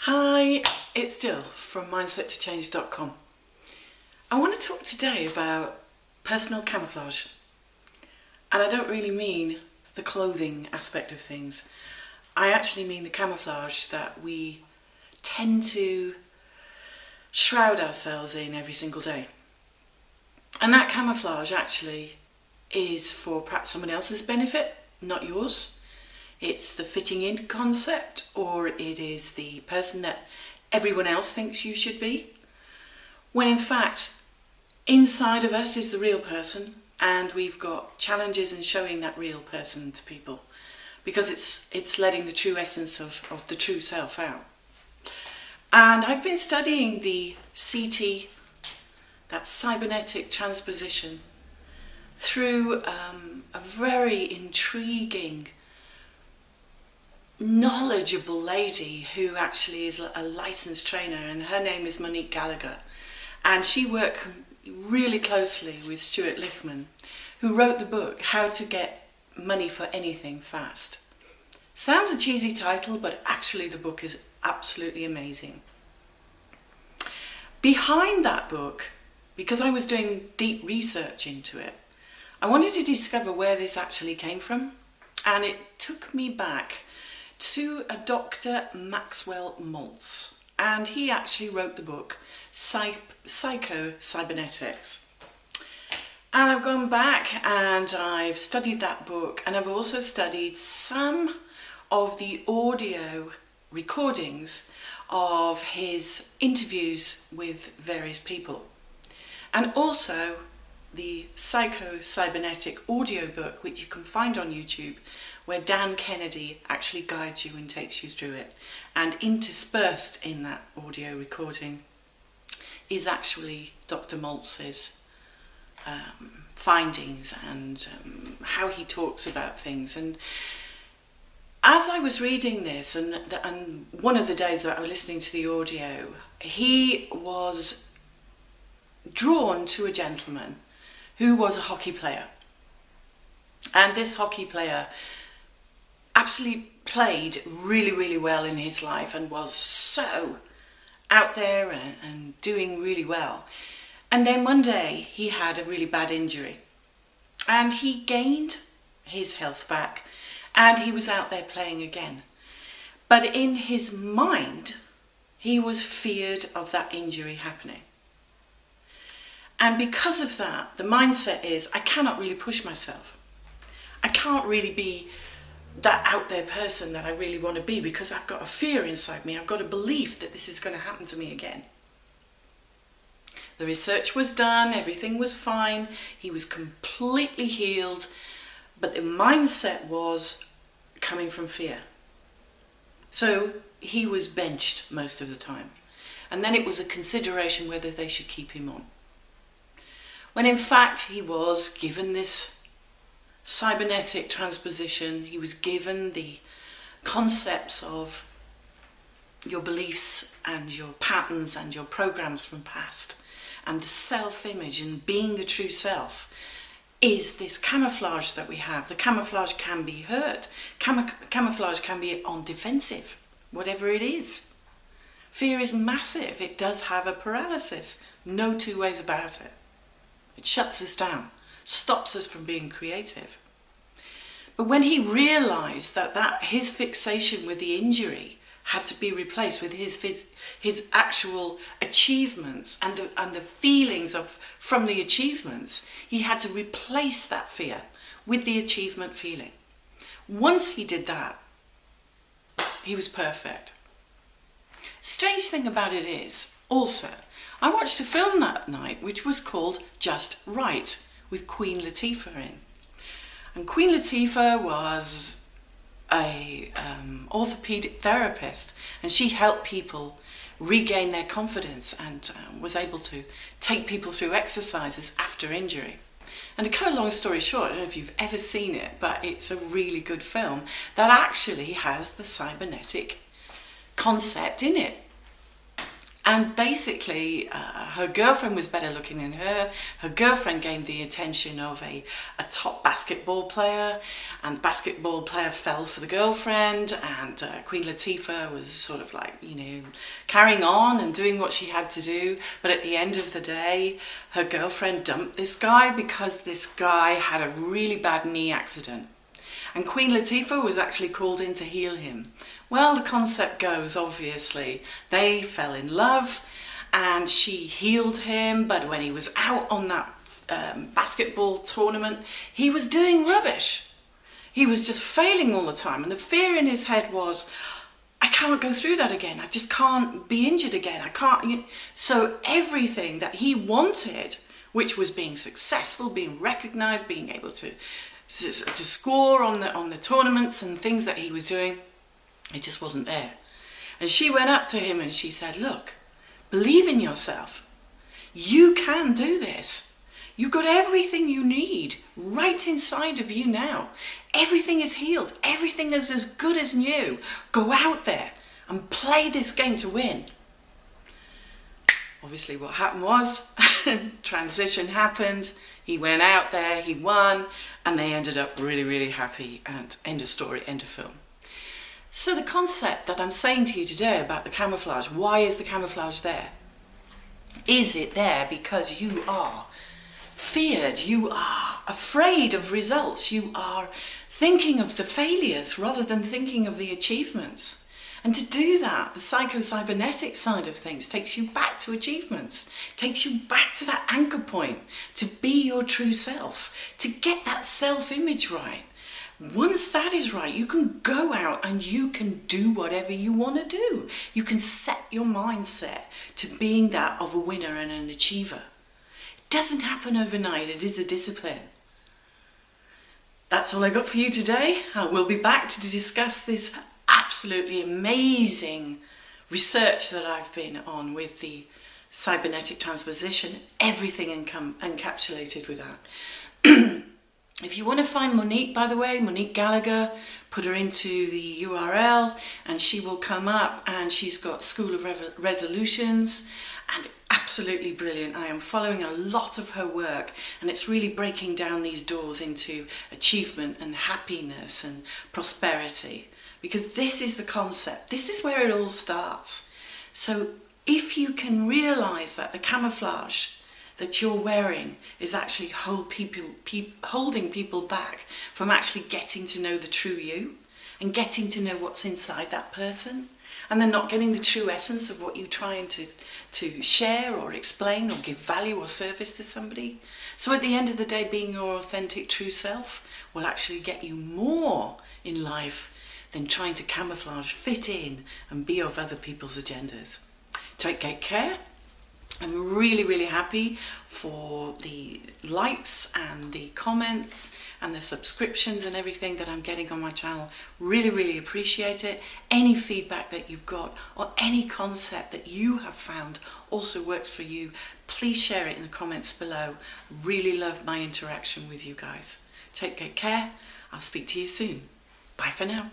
Hi, it's Jill from mindset2change.com. I want to talk today about personal camouflage. And I don't really mean the clothing aspect of things. I actually mean the camouflage that we tend to shroud ourselves in every single day. And that camouflage actually is for perhaps someone else's benefit, not yours. It's the fitting in concept, or it is the person that everyone else thinks you should be. When in fact, inside of us is the real person, and we've got challenges in showing that real person to people, because it's letting the true essence of the true self out. And I've been studying the CT, that Cybernetic Transposition, through a very intriguing, knowledgeable lady who actually is a licensed trainer, and her name is Monique Gallagher, and she worked really closely with Stuart Lichtman, who wrote the book How to Get Money for Anything Fast. Sounds a cheesy title, but actually the book is absolutely amazing. Behind that book, because I was doing deep research into it, I wanted to discover where this actually came from, and it took me back to a Dr Maxwell Maltz, and he actually wrote the book Cybernetics. And I've gone back and I've studied that book, and I've also studied some of the audio recordings of his interviews with various people, and also the Cybernetic audio book, which you can find on YouTube, where Dan Kennedy actually guides you and takes you through it. And interspersed in that audio recording is actually Dr. Maltz's findings and how he talks about things. And as I was reading this, and one of the days that I was listening to the audio, he was drawn to a gentleman who was a hockey player. And this hockey player absolutely played really well in his life and was so out there and doing really well. And then one day he had a really bad injury, and he gained his health back, and he was out there playing again. But in his mind, he was feared of that injury happening. And because of that, the mindset is, I cannot really push myself. I can't really be that out there person that I really want to be, because I've got a fear inside me. I've got a belief that this is going to happen to me again. The research was done, everything was fine, he was completely healed, but the mindset was coming from fear. So he was benched most of the time. And then it was a consideration whether they should keep him on. When in fact he was given this cybernetic transposition, he was given the concepts of your beliefs and your patterns and your programs from past, and the self-image and being the true self is this camouflage that we have. The camouflage can be hurt. Camouflage can be on defensive, whatever it is. Fear is massive. It does have a paralysis. No two ways about it. It shuts us down, stops us from being creative. But when he realized that his fixation with the injury had to be replaced with his actual achievements and the feelings from the achievements, he had to replace that fear with the achievement feeling. Once he did that, he was perfect. Strange thing about it is, also, I watched a film that night which was called Just Wright, with Queen Latifah in. And Queen Latifah was a orthopedic therapist, and she helped people regain their confidence and was able to take people through exercises after injury. And to cut a long story short, I don't know if you've ever seen it, but it's a really good film that actually has the cybernetic concept in it. And basically, her girlfriend was better looking than her. Her girlfriend gained the attention of a top basketball player, and the basketball player fell for the girlfriend, and Queen Latifah was sort of like, you know, carrying on and doing what she had to do. But at the end of the day, her girlfriend dumped this guy because this guy had a really bad knee accident. And Queen Latifah was actually called in to heal him. Well, the concept goes, obviously, they fell in love and she healed him, but when he was out on that basketball tournament, he was doing rubbish. He was just failing all the time, and the fear in his head was, I can't go through that again. I just can't be injured again. I can't. So everything that he wanted, which was being successful, being recognized, being able to score on the tournaments and things that he was doing, it just wasn't there. And she went up to him and she said, look, believe in yourself. You can do this. You've got everything you need right inside of you now. Everything is healed. Everything is as good as new. Go out there and play this game to win. Obviously what happened was, transition happened, he went out there, he won, and they ended up really, really happy, and end of story, end of film. So the concept that I'm saying to you today about the camouflage, why is the camouflage there? Is it there because you are feared, you are afraid of results, you are thinking of the failures rather than thinking of the achievements? And to do that, the psycho-cybernetic side of things takes you back to achievements, takes you back to that anchor point, to be your true self, to get that self-image right. Once that is right, you can go out and you can do whatever you want to do. You can set your mindset to being that of a winner and an achiever. It doesn't happen overnight, it is a discipline. That's all I got for you today. I will be back to discuss this absolutely amazing research that I've been on with the Cybernetic Transposition, everything encapsulated with that. If you want to find Monique, by the way, Monique Gallagher, put her into the URL and she will come up, and she's got School of Resolutions, and it's absolutely brilliant. I am following a lot of her work, and it's really breaking down these doors into achievement and happiness and prosperity, because this is the concept. This is where it all starts. So if you can realize that the camouflage that you're wearing is actually holding people back from actually getting to know the true you and getting to know what's inside that person, and then not getting the true essence of what you're trying to share or explain or give value or service to somebody. So at the end of the day, being your authentic true self will actually get you more in life than trying to camouflage, fit in and be of other people's agendas. Take great care. I'm really, really happy for the likes and the comments and the subscriptions and everything that I'm getting on my channel. Really, really appreciate it. Any feedback that you've got or any concept that you have found also works for you, please share it in the comments below. Really love my interaction with you guys. Take great care. I'll speak to you soon. Bye for now.